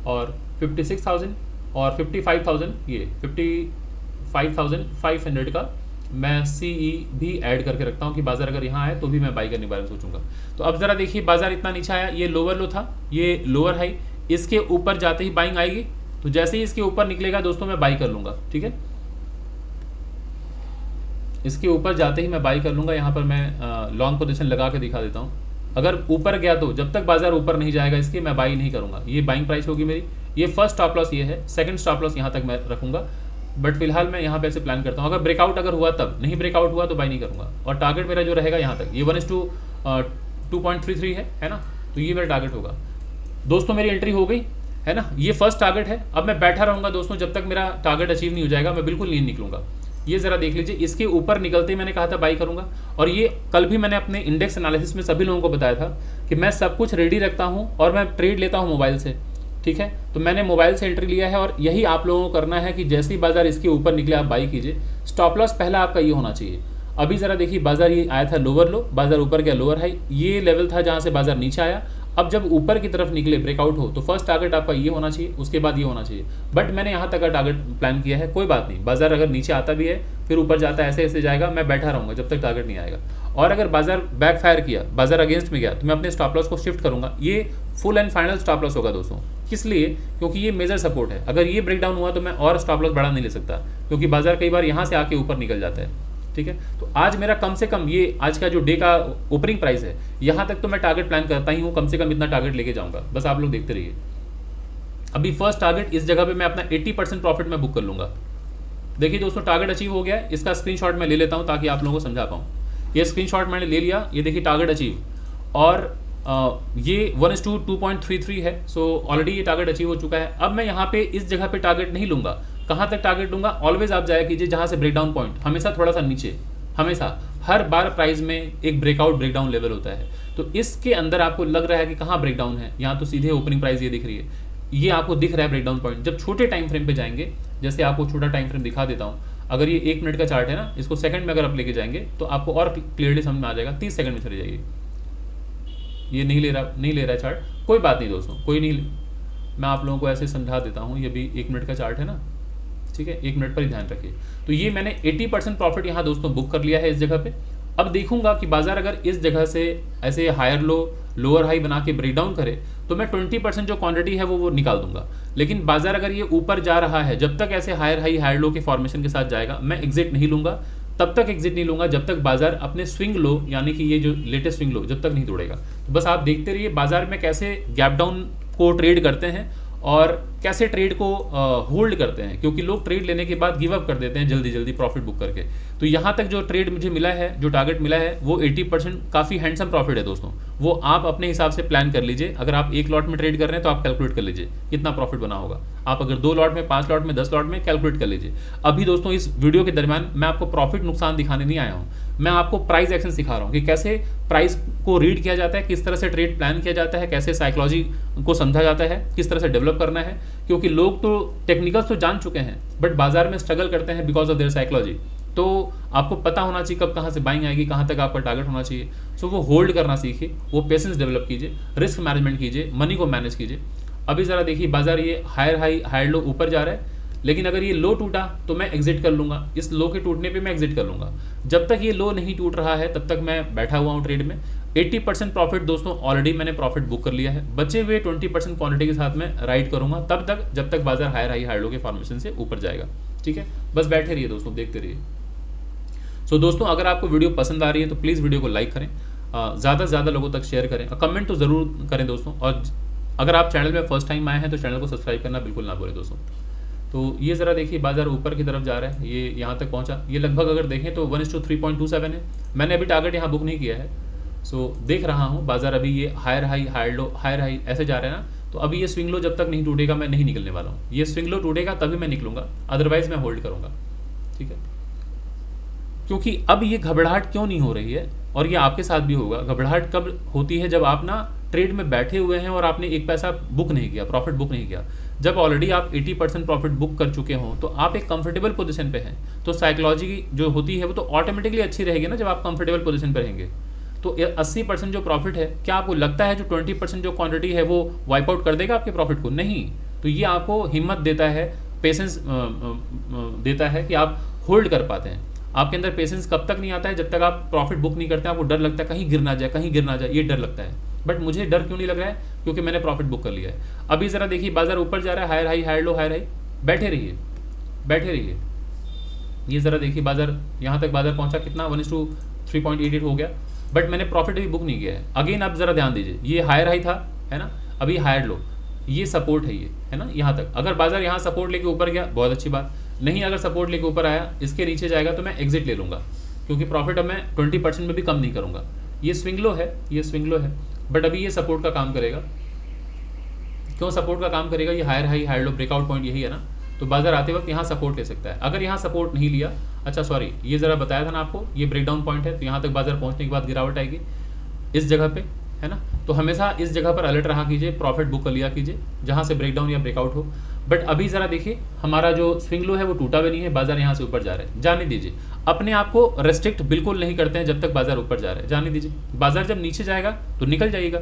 और 56,000 और 55,000, ये 55,500 का मैं CE भी ऐड करके रखता हूँ कि बाजार अगर यहाँ आए तो भी मैं बाई करने के बारे में सोचूंगा। तो अब ज़रा देखिए, बाजार इतना नीचे आया, ये लोअर लो था, ये लोअर हाई, इसके ऊपर जाते ही बाइंग आएगी। तो जैसे ही इसके ऊपर निकलेगा दोस्तों, मैं बाई कर लूँगा, ठीक है। इसके ऊपर जाते ही मैं बाई कर लूँगा। यहाँ पर मैं लॉन्ग पोजीशन लगा के दिखा देता हूँ। अगर ऊपर गया तो जब तक बाजार ऊपर नहीं जाएगा इसके, मैं बाई नहीं करूँगा। ये बाइंग प्राइस होगी मेरी। ये फर्स्ट स्टॉप लॉस ये है, सेकंड स्टॉप लॉस यहाँ तक मैं रखूँगा। बट फिलहाल मैं यहाँ पे ऐसे प्लान करता हूँ, अगर ब्रेकआउट अगर हुआ तब, नहीं ब्रेकआउट हुआ तो बाई नहीं करूँगा। और टारगेट मेरा जो रहेगा यहाँ तक, ये 1:2.33 है ना, तो ये मेरा टारगेट होगा दोस्तों। मेरी एंट्री हो गई है ना, ये फर्स्ट टारगेट है। अब मैं बैठा रहूँगा दोस्तों, जब तक मेरा टारगेट अचीव नहीं हो जाएगा मैं बिल्कुल नहीं निकलूँगा। ये ज़रा देख लीजिए, इसके ऊपर निकलते ही मैंने कहा था बाई करूँगा। और ये कल भी मैंने अपने इंडेक्स एनालिसिस में सभी लोगों को बताया था कि मैं सब कुछ रेडी रखता हूँ और मैं ट्रेड लेता हूँ मोबाइल से, ठीक है। तो मैंने मोबाइल से एंट्री लिया है, और यही आप लोगों को करना है कि जैसे ही बाजार इसके ऊपर निकले आप बाई कीजिए। स्टॉप लॉस पहला आपका ये होना चाहिए। अभी ज़रा देखिए, बाजार ये आया था लोअर लो, बाजार ऊपर गया लोअर हाई, ये लेवल था जहाँ से बाजार नीचे आया। अब जब ऊपर की तरफ निकले, ब्रेकआउट हो, तो फर्स्ट टारगेट आपका ये होना चाहिए, उसके बाद ये होना चाहिए। बट मैंने यहाँ तक का टारगेट प्लान किया है, कोई बात नहीं। बाजार अगर नीचे आता भी है, फिर ऊपर जाता है, ऐसे ऐसे जाएगा, मैं बैठा रहूँगा जब तक टारगेट नहीं आएगा। और अगर बाजार बैक फायर किया, बाजार अगेंस्ट में गया, तो मैं अपने स्टॉप लॉस को शिफ्ट करूँगा। ये full and final stop loss होगा दोस्तों। किस लिए? क्योंकि ये मेजर सपोर्ट है। अगर ये ब्रेकडाउन हुआ तो मैं और स्टॉप लॉस बढ़ा नहीं ले सकता, क्योंकि बाजार कई बार यहाँ से आके ऊपर निकल जाता है, ठीक है। तो आज मेरा कम से कम, ये आज का जो डे का ओपनिंग प्राइस है, यहाँ तक तो मैं टारगेट प्लान करता ही हूँ, कम से कम इतना टारगेट लेके जाऊँगा। बस आप लोग देखते रहिए। अभी फर्स्ट टारगेट इस जगह पे मैं अपना 80% प्रॉफिट में बुक कर लूँगा। देखिए दोस्तों, टारगेट अचीव हो गया है। इसका स्क्रीनशॉट मैं ले लेता हूँ ताकि आप लोगों को समझा पाऊँ। ये स्क्रीनशॉट मैंने ले लिया, ये देखिए टारगेट अचीव, और ये 1:2.33 है। सो ऑलरेडी ये टारगेट अचीव हो चुका है। अब मैं यहाँ पे इस जगह पे टारगेट नहीं लूँगा। कहाँ तक टारगेट लूँगा? ऑलवेज आप जाया कीजिए जहाँ से ब्रेकडाउन पॉइंट, हमेशा थोड़ा सा नीचे, हमेशा हर बार प्राइस में एक ब्रेकआउट ब्रेकडाउन लेवल होता है। तो इसके अंदर आपको लग रहा है कि कहाँ ब्रेकडाउन है, यहाँ तो सीधे ओपनिंग प्राइस ये दिख रही है, ये आपको दिख रहा है ब्रेकडाउन पॉइंट। जब छोटे टाइम फ्रेम पे जाएंगे, जैसे आपको छोटा टाइम फ्रेम दिखा देता हूँ, अगर ये 1 मिनट का चार्ट है ना, इसको सेकंड में अगर आप लेके जाएंगे तो आपको और क्लियरली समझ में आ जाएगा। 30 सेकंड में चले जाइए। ये नहीं ले रहा चार्ट, कोई बात नहीं दोस्तों, कोई नहीं, मैं आप लोगों को ऐसे समझा देता हूँ। ये भी 1 मिनट का चार्ट है ना, ठीक है, 1 मिनट पर ही ध्यान रखिए। तो ये मैंने 80% प्रॉफिट यहाँ दोस्तों बुक कर लिया है इस जगह पे। अब देखूंगा कि बाजार अगर इस जगह से ऐसे हायर लो लोअर हाई बना के ब्रेकडाउन करे, तो मैं 20% जो क्वांटिटी है वो निकाल दूंगा। लेकिन बाजार अगर ये ऊपर जा रहा है, जब तक ऐसे हायर हाई हायर लो के फॉर्मेशन के साथ जाएगा, मैं एग्जिट नहीं लूंगा। तब तक एग्जिट नहीं लूंगा जब तक बाजार अपने स्विंग लो, यानी कि ये जो लेटेस्ट स्विंग लो, जब तक नहीं तोड़ेगा। तो बस आप देखते रहिए बाजार में कैसे गैप डाउन को ट्रेड करते हैं और कैसे ट्रेड को होल्ड करते हैं, क्योंकि लोग ट्रेड लेने के बाद गिव अप कर देते हैं जल्दी जल्दी प्रॉफिट बुक करके। तो यहाँ तक जो ट्रेड मुझे मिला है, जो टारगेट मिला है, वो 80% काफ़ी हैंडसम प्रॉफिट है दोस्तों। वो आप अपने हिसाब से प्लान कर लीजिए। अगर आप एक लॉट में ट्रेड कर रहे हैं तो आप कैलकुलेट कर लीजिए कितना प्रॉफिट बना होगा। आप अगर 2 लॉट में, 5 लॉट में, 10 लॉट में, कैलकुलेट कर लीजिए। अभी दोस्तों इस वीडियो के दरमियान मैं आपको प्रॉफिट नुकसान दिखाने नहीं आया हूँ, मैं आपको प्राइस एक्शन सिखा रहा हूँ कि कैसे प्राइस को रीड किया जाता है, किस तरह से ट्रेड प्लान किया जाता है, कैसे साइकोलॉजी को समझा जाता है, किस तरह से डेवलप करना है। क्योंकि लोग तो टेक्निकल्स तो जान चुके हैं बट बाजार में स्ट्रगल करते हैं बिकॉज ऑफ देयर साइकोलॉजी। तो आपको पता होना चाहिए कब कहाँ से बाइंग आएगी, कहाँ तक आपका टारगेट होना चाहिए। सो वो होल्ड करना सीखिए, वो पेशेंस डेवलप कीजिए, रिस्क मैनेजमेंट कीजिए, मनी को मैनेज कीजिए। अभी ज़रा देखिए बाजार ये हायर हाई हायर लो ऊपर जा रहा है, लेकिन अगर ये लो टूटा तो मैं एग्जिट कर लूँगा। इस लो के टूटने पे मैं एग्जिट कर लूँगा। जब तक ये लो नहीं टूट रहा है तब तक मैं बैठा हुआ हूँ ट्रेड में। 80% प्रॉफिट दोस्तों ऑलरेडी मैंने प्रॉफिट बुक कर लिया है। बचे हुए 20% क्वांटिटी के साथ में राइड करूँगा तब तक जब तक बाजार हायर हाई हायर लो के फॉर्मेशन से ऊपर जाएगा। ठीक है, बस बैठे रहिए दोस्तों, देखते रहिए। सो दोस्तों अगर आपको वीडियो पसंद आ रही है तो प्लीज़ वीडियो को लाइक करें, ज़्यादा से ज़्यादा लोगों तक शेयर करें, कमेंट तो ज़रूर करें दोस्तों। और अगर आप चैनल में फर्स्ट टाइम आए हैं तो चैनल को सब्सक्राइब करना बिल्कुल ना भूलें दोस्तों। तो ये ज़रा देखिए बाजार ऊपर की तरफ जा रहा है, ये यहाँ तक पहुँचा। ये लगभग अगर देखें तो 1:3.27 है। मैंने अभी टारगेट यहाँ बुक नहीं किया है। सो देख रहा हूँ बाजार अभी ये higher high higher low higher high ऐसे जा रहे हैं ना, तो अभी ये स्विंग लो जब तक नहीं टूटेगा मैं नहीं निकलने वाला हूँ। ये स्विंग लो टूटेगा तभी मैं निकलूँगा, अदरवाइज मैं होल्ड करूँगा। ठीक है, क्योंकि अब ये घबराहट क्यों नहीं हो रही है, और ये आपके साथ भी होगा। घबराहट कब होती है, जब आप ना ट्रेड में बैठे हुए हैं और आपने एक पैसा बुक नहीं किया, प्रॉफिट बुक नहीं किया। जब ऑलरेडी आप 80% प्रॉफिट बुक कर चुके हों तो आप एक कंफर्टेबल पोजीशन पे हैं, तो साइकोलॉजी जो होती है वो तो ऑटोमेटिकली अच्छी रहेगी ना जब आप कंफर्टेबल पोजीशन पर रहेंगे। तो 80% जो प्रॉफिट है, क्या आपको लगता है जो 20% जो क्वांटिटी है वो वाइप आउट कर देगा आपके प्रॉफिट को? नहीं। तो ये आपको हिम्मत देता है, पेशेंस देता है कि आप होल्ड कर पाते हैं। आपके अंदर पेशेंस कब तक नहीं आता है, जब तक आप प्रॉफिट बुक नहीं करते हैं। आपको डर लगता है कहीं गिर ना जाए, कहीं गिर ना जाए, ये डर लगता है। बट मुझे डर क्यों नहीं लग रहा है, क्योंकि मैंने प्रॉफिट बुक कर लिया है। अभी ज़रा देखिए बाजार ऊपर जा रहा है, higher high higher low higher high. बैठे रहिए, बैठे रहिए। ये ज़रा देखिए बाजार यहाँ तक बाजार पहुँचा, कितना 1:3.88 हो गया, बट मैंने प्रॉफिट भी बुक नहीं किया है। अगेन आप ज़रा ध्यान दीजिए, ये हायर हाई था, है ना, अभी हायर लो, ये सपोर्ट है, ये है ना, यहाँ तक। अगर बाजार यहाँ सपोर्ट लेके ऊपर गया बहुत अच्छी बात, नहीं अगर सपोर्ट लेके ऊपर आया, इसके नीचे जाएगा तो मैं एग्जिट ले लूँगा, क्योंकि प्रॉफिट अब मैं 20% में भी कम नहीं करूँगा। ये स्विंग लो है, ये स्विंग लो है, बट अभी ये सपोर्ट का काम करेगा। क्यों सपोर्ट का काम करेगा? ये higher high higher low breakout point यही है ना, तो बाजार आते वक्त यहाँ सपोर्ट ले सकता है। अगर यहाँ सपोर्ट नहीं लिया, अच्छा सॉरी, ये ज़रा बताया था ना आपको, ये ब्रेकडाउन पॉइंट है, तो यहाँ तक बाजार पहुँचने के बाद गिरावट आएगी इस जगह पे, है ना। तो हमेशा इस जगह पर अलर्ट रहा कीजिए, प्रॉफिट बुक कर लिया कीजिए जहाँ से ब्रेकडाउन या ब्रेकआउट हो। बट अभी ज़रा देखिए हमारा जो स्विंग लो है वो टूटा भी नहीं है, बाजार यहाँ से ऊपर जा रहा है, जाने दीजिए। अपने आप को रेस्ट्रिक्ट बिल्कुल नहीं करते हैं जब तक बाजार ऊपर जा रहा है, जाने दीजिए। बाजार जब नीचे जाएगा तो निकल जाइएगा,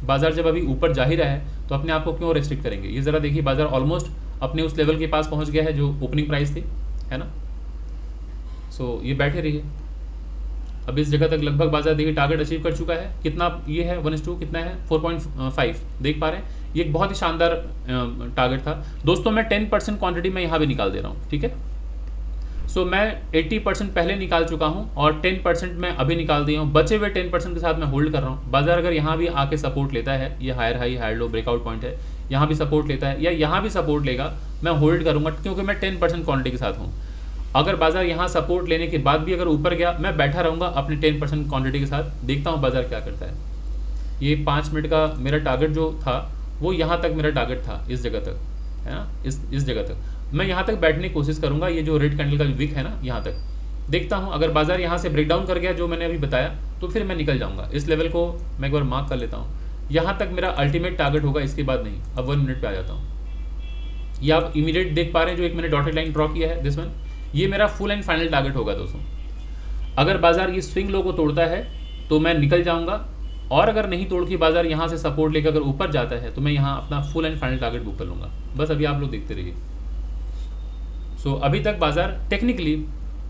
बाजार जब अभी ऊपर जा ही रहा है तो अपने आप को क्यों रेस्ट्रिक्ट करेंगे। ये ज़रा देखिए बाजार ऑलमोस्ट अपने उस लेवल के पास पहुँच गया है जो ओपनिंग प्राइस थी, है ना। सो ये बैठे रहिए। अब इस जगह तक लगभग बाजार देखिए टारगेट अचीव कर चुका है। कितना ये है 1:2 कितना है 4.5 देख पा रहे हैं। ये एक बहुत ही शानदार टारगेट था दोस्तों। मैं 10% क्वांटिटी में यहाँ भी निकाल दे रहा हूँ, ठीक है। सो मैं 80% पहले निकाल चुका हूँ और 10% मैं अभी निकाल दिया हूँ। बचे हुए 10% के साथ मैं होल्ड कर रहा हूँ। बाजार अगर यहाँ भी आके सपोर्ट लेता है, ये higher high higher low breakout point है, यहाँ भी सपोर्ट लेता है या यहाँ भी सपोर्ट लेगा, मैं होल्ड करूँगा क्योंकि मैं 10% क्वांटिटी के साथ हूँ। अगर बाजार यहाँ सपोर्ट लेने के बाद भी अगर ऊपर गया, मैं बैठा रहूँगा अपनी 10% क्वांटिटी के साथ, देखता हूँ बाजार क्या करता है। ये 5 मिनट का मेरा टारगेट जो था वो यहाँ तक मेरा टारगेट था, इस जगह तक, है ना, इस जगह तक मैं यहाँ तक बैठने की कोशिश करूँगा। ये जो रेड कैंडल का विक है ना, यहाँ तक देखता हूँ। अगर बाजार यहाँ से ब्रेकडाउन कर गया जो मैंने अभी बताया, तो फिर मैं निकल जाऊँगा। इस लेवल को मैं एक बार मार्क कर लेता हूँ। यहाँ तक मेरा अल्टीमेट टारगेट होगा, इसके बाद नहीं। अब 1 मिनट पे आ जाता हूँ। ये आप इमीडिएट देख पा रहे हैं जो एक मैंने डॉटेड लाइन ड्रॉ किया है, दिस वन, ये मेरा फुल एंड फाइनल टारगेट होगा दोस्तों। अगर बाजार ये स्विंग लो को तोड़ता है तो मैं निकल जाऊँगा, और अगर नहीं तोड़ के बाजार यहाँ से सपोर्ट लेकर अगर ऊपर जाता है तो मैं यहाँ अपना full and final target book कर लूँगा। बस अभी आप लोग देखते रहिए। सो अभी तक बाजार टेक्निकली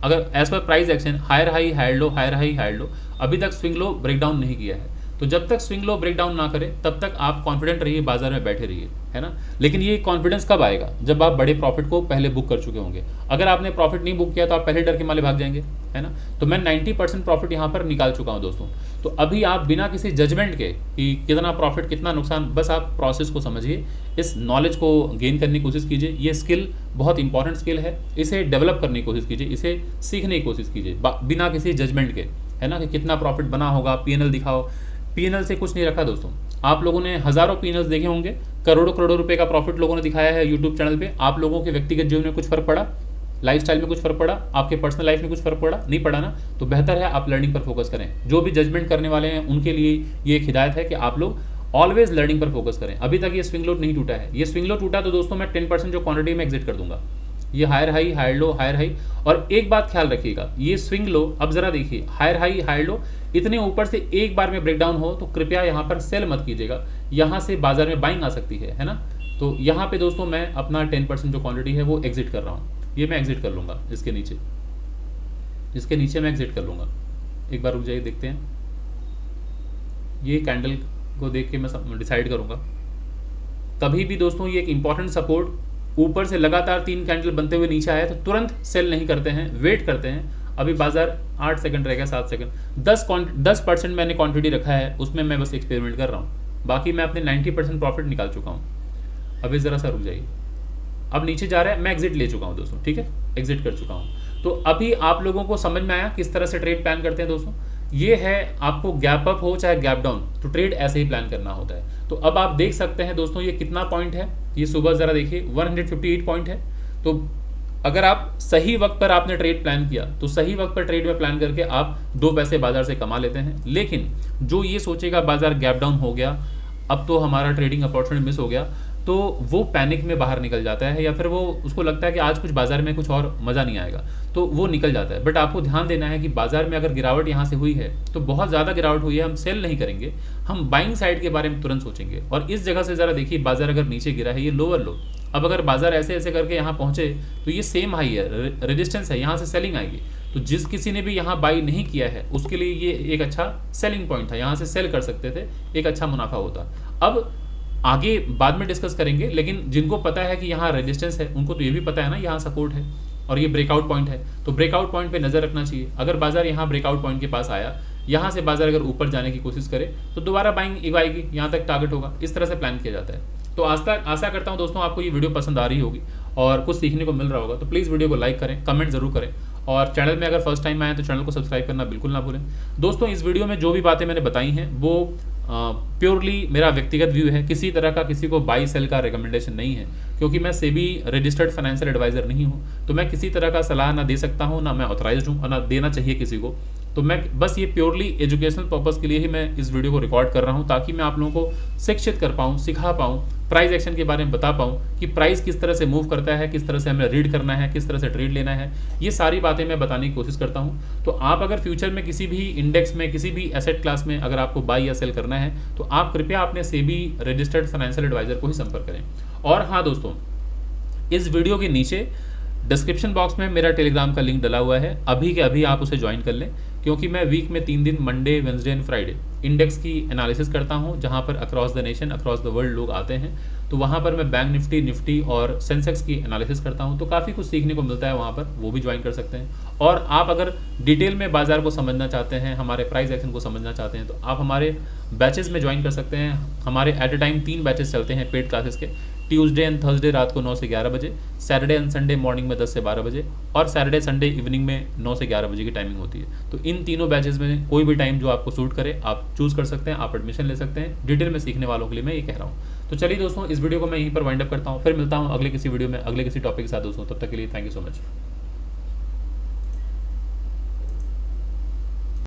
अगर एज पर price action higher high higher low higher high higher low, अभी तक स्विंग लो ब्रेकडाउन नहीं किया है। तो जब तक स्विंग लो ब्रेक डाउन ना करे तब तक आप कॉन्फिडेंट रहिए, बाजार में बैठे रहिए, है ना। लेकिन ये कॉन्फिडेंस कब आएगा, जब आप बड़े प्रॉफिट को पहले बुक कर चुके होंगे। अगर आपने प्रॉफिट नहीं बुक किया तो आप पहले डर के मारे भाग जाएंगे, है ना। तो मैं 90% प्रॉफिट यहाँ पर निकाल चुका हूँ दोस्तों। तो अभी आप बिना किसी जजमेंट के कि कितना प्रॉफिट कितना नुकसान, बस आप प्रोसेस को समझिए, इस नॉलेज को गेन करने की कोशिश कीजिए। ये स्किल बहुत इंपॉर्टेंट स्किल है, इसे डेवलप करने की कोशिश कीजिए, इसे सीखने की कोशिश कीजिए बिना किसी जजमेंट के, है ना, कि कितना प्रॉफिट बना होगा, पीएनएल दिखाओ। पीएनएल से कुछ नहीं रखा दोस्तों। आप लोगों ने हज़ारों पीएनएल्स देखे होंगे, करोड़ों करोड़ों रुपए का प्रॉफिट लोगों ने दिखाया है यूट्यूब चैनल पे। आप लोगों के व्यक्तिगत जीवन में कुछ फर्क पड़ा, लाइफस्टाइल में कुछ फर्क पड़ा, आपके पर्सनल लाइफ में कुछ फर्क पड़ा, नहीं पड़ा ना, तो बेहतर है आप लर्निंग पर फोकस करें। जो भी जजमेंट करने वाले हैं उनके लिए ये एक हिदायत है कि आप लोग ऑलवेज लर्निंग पर फोकस करें। अभी तक ये स्विंग लो नहीं टूटा है। ये स्विंग लो टूटा तो दोस्तों मैं 10% जो क्वांटिटी में एग्जिट कर दूंगा। ये higher high higher low higher high. और एक बात ख्याल रखिएगा, ये स्विंग लो अब जरा देखिए, हायर हाई हायर लो इतने ऊपर से एक बार में ब्रेकडाउन हो तो कृपया यहाँ पर सेल मत कीजिएगा, यहाँ से बाजार में बाइंग आ सकती है ना। तो यहाँ पे दोस्तों मैं अपना 10% जो क्वांटिटी है वो एग्जिट कर रहा हूँ। ये मैं एग्जिट कर लूँगा, इसके नीचे मैं एग्जिट कर लूँगा। एक बार रुक जाइए, देखते हैं। ये कैंडल को देख के मैं डिसाइड करूँगा। कभी भी दोस्तों ये एक इंपॉर्टेंट सपोर्ट, ऊपर से लगातार 3 कैंडल बनते हुए नीचे आया तो तुरंत सेल नहीं करते हैं, वेट करते हैं। अभी बाजार 8 सेकंड रह गया, 7 सेकंड, 10% मैंने क्वांटिटी रखा है, उसमें मैं बस एक्सपेरिमेंट कर रहा हूँ। बाकी मैं अपने 90% प्रॉफिट निकाल चुका हूँ। अभी ज़रा सा रुक जाइए, अब नीचे जा रहा है, मैं एग्जिट ले चुका हूँ दोस्तों, ठीक है, एग्जिट कर चुका हूँ। तो अभी आप लोगों को समझ में आया किस तरह से ट्रेड प्लान करते हैं दोस्तों। ये है, आपको गैप अप हो चाहे गैप डाउन, तो ट्रेड ऐसे ही प्लान करना होता है। तो अब आप देख सकते हैं दोस्तों ये कितना पॉइंट है, ये सुबह ज़रा देखिए 158 पॉइंट है। तो अगर आप सही वक्त पर आपने ट्रेड प्लान किया तो सही वक्त पर ट्रेड में प्लान करके आप 2 पैसे बाजार से कमा लेते हैं। लेकिन जो ये सोचेगा बाजार गैप डाउन हो गया, अब तो हमारा ट्रेडिंग अपॉर्चुनिटी मिस हो गया, तो वो पैनिक में बाहर निकल जाता है, या फिर वो उसको लगता है कि आज कुछ बाजार में कुछ और मज़ा नहीं आएगा, तो वो निकल जाता है। बट आपको ध्यान देना है कि बाजार में अगर गिरावट यहाँ से हुई है तो बहुत ज़्यादा गिरावट हुई है, हम सेल नहीं करेंगे, हम बाइंग साइड के बारे में तुरंत सोचेंगे। और इस जगह से ज़रा देखिए, बाजार अगर नीचे गिरा है, ये लोअर लो, अब अगर बाजार ऐसे ऐसे करके यहाँ पहुँचे तो ये सेम हाई है, रेजिस्टेंस है, यहाँ से सेलिंग आएगी। तो जिस किसी ने भी यहाँ बाई नहीं किया है उसके लिए ये एक अच्छा सेलिंग पॉइंट था, यहाँ से सेल कर सकते थे, एक अच्छा मुनाफा होता। अब आगे बाद में डिस्कस करेंगे, लेकिन जिनको पता है कि यहाँ रेजिस्टेंस है उनको तो ये भी पता है ना यहाँ सपोर्ट है और ये ब्रेकआउट पॉइंट है, तो ब्रेकआउट पॉइंट पे नज़र रखना चाहिए। अगर बाजार यहाँ ब्रेकआउट पॉइंट के पास आया, यहाँ से बाजार अगर ऊपर जाने की कोशिश करे तो दोबारा बाइंग आएगी, यहाँ तक टारगेट होगा। इस तरह से प्लान किया जाता है। तो आशा करता हूँ दोस्तों आपको ये वीडियो पसंद आ रही होगी और कुछ सीखने को मिल रहा होगा। तो प्लीज़ वीडियो को लाइक करें, कमेंट जरूर करें, और चैनल में अगर फर्स्ट टाइम आए तो चैनल को सब्सक्राइब करना बिल्कुल ना भूलें। दोस्तों इस वीडियो में जो भी बातें मैंने बताई हैं वो प्योरली मेरा व्यक्तिगत व्यू है, किसी तरह का किसी को बाई सेल का रिकमेंडेशन नहीं है, क्योंकि मैं सेबी रजिस्टर्ड फाइनेंशियल एडवाइज़र नहीं हूँ। तो मैं किसी तरह का सलाह ना दे सकता हूँ, ना मैं ऑथराइज्ड हूँ और ना देना चाहिए किसी को। तो मैं बस ये प्योरली एजुकेशनल पर्पज़ के लिए ही मैं इस वीडियो को रिकॉर्ड कर रहा हूँ, ताकि मैं आप लोगों को शिक्षित कर पाऊँ, सिखा पाऊँ, प्राइस एक्शन के बारे में बता पाऊँ कि प्राइस किस तरह से मूव करता है, किस तरह से हमें रीड करना है, किस तरह से ट्रेड लेना है। ये सारी बातें मैं बताने की कोशिश करता हूँ। तो आप अगर फ्यूचर में किसी भी इंडेक्स में, किसी भी एसेट क्लास में अगर आपको बाई या सेल करना है तो आप कृपया अपने सेबी रजिस्टर्ड फाइनेंशियल एडवाइज़र को ही संपर्क करें। और हाँ दोस्तों, इस वीडियो के नीचे डिस्क्रिप्शन बॉक्स में मेरा टेलीग्राम का लिंक डला हुआ है, अभी के अभी आप उसे ज्वाइन कर लें, क्योंकि मैं वीक में 3 दिन Monday, Wednesday and Friday index की एनालिसिस करता हूं, जहां पर across the nation, across the world लोग आते हैं। तो वहां पर मैं बैंक निफ्टी और सेंसेक्स की एनालिसिस करता हूं, तो काफ़ी कुछ सीखने को मिलता है वहां पर, वो भी ज्वाइन कर सकते हैं। और आप अगर डिटेल में बाजार को समझना चाहते हैं, हमारे प्राइस एक्शन को समझना चाहते हैं, तो आप हमारे बैचेस में ज्वाइन कर सकते हैं। हमारे एट ए टाइम 3 बैचेस चलते हैं पेड क्लासेस के, ट्यूसडे एंड थर्सडे रात को 9 से 11 बजे, सैटरडे एंड संडे मॉर्निंग में 10 से 12 बजे, और सैटरडे संडे इवनिंग में 9 से 11 बजे की टाइमिंग होती है। तो इन तीनों बैचेस में कोई भी टाइम जो आपको सूट करे आप चूज़ कर सकते हैं, आप एडमिशन ले सकते हैं। डिटेल में सीखने वालों के लिए मैं ये कह रहा हूँ। तो चलिए दोस्तों, इस वीडियो को मैं यहीं पर वाइंड अप करता हूँ, फिर मिलता हूँ अगले किसी वीडियो में अगले किसी टॉपिक के साथ दोस्तों। तब तक के लिए थैंक यू सो मच।